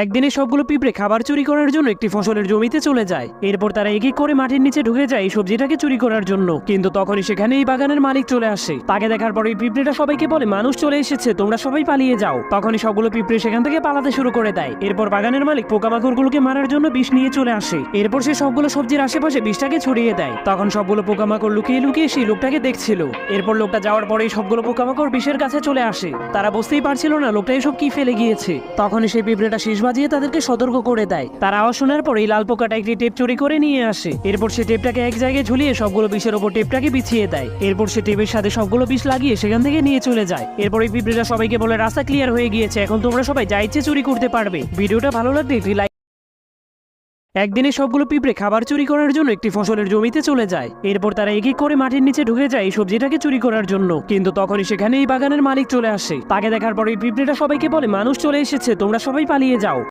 একদিনে সবগুলো পিঁপড়ে খাবার চুরি করার জন্য একটি ফসলের জমিতে চলে যায়। এরপর তারা এক এক করে মাটির নিচে ঢুকে যায় এই সবজিটাকে চুরি করার জন্য। কিন্তু তখনই সেখানে এই বাগানের মালিক চলে আসে। তাকে দেখার পর এই পিঁপড়েটা সবাইকে বলে, মানুষ চলে এসেছে, তোমরা সবাই পালিয়ে যাও। তখনই সবগুলো পিঁপড়ে সেখান থেকে পালাতে শুরু করে দেয়। এরপর বাগানের মালিক পোকামাকড়গুলোকে মারার জন্য বিষ নিয়ে চলে আসে। এরপর সে সবগুলো সবজির আশেপাশে বিষটাকে ছড়িয়ে দেয়। তখন সবগুলো পোকামাকড় লুকিয়ে লুকিয়ে সেই লোকটাকে দেখছিল। এরপর লোকটা যাওয়ার পরেই সবগুলো পোকামাকড় বিষের কাছে চলে আসে। তারা বুঝতেই পারছিল না লোকটা এসব কি ফেলে গিয়েছে। তখনই সেই পিঁপড়েটা শেষ বাজিয়ে তাদেরকে সতর্ক করে দেয়। তারা আওয়াজ শোনার পর এই লাল পোকাটা একটি টেপ চুরি করে নিয়ে আসে। এরপর সে টেপটাকে এক জায়গায় ঝুলিয়ে সবগুলো বিষের ওপর টেপটাকে বিছিয়ে দেয়। এরপর সে টেপের সাথে সবগুলো বিষ লাগিয়ে সেখান থেকে নিয়ে চলে যায়। এরপর এই পিঁপড়েটা সবাইকে বলে, রাস্তা ক্লিয়ার হয়ে গিয়েছে, এখন তোমরা সবাই যা ইচ্ছে চুরি করতে পারবে। ভিডিওটা ভালো লাগলে একটি লাইক। একদিনে সবগুলো পিঁপড়ে খাবার চুরি করার জন্য একটি ফসলের জমিতে চলে যায়। এরপর তারা এক এক করে মাটির নিচে ঢুকে যায় এই সবজিটাকে চুরি করার জন্য। কিন্তু তখনই সেখানে এই বাগানের মালিক চলে আসে। তাকে দেখার পর এই পিঁপড়েটা সবাইকে বলে, মানুষ চলে এসেছে, তোমরা সবাই পালিয়ে যাও।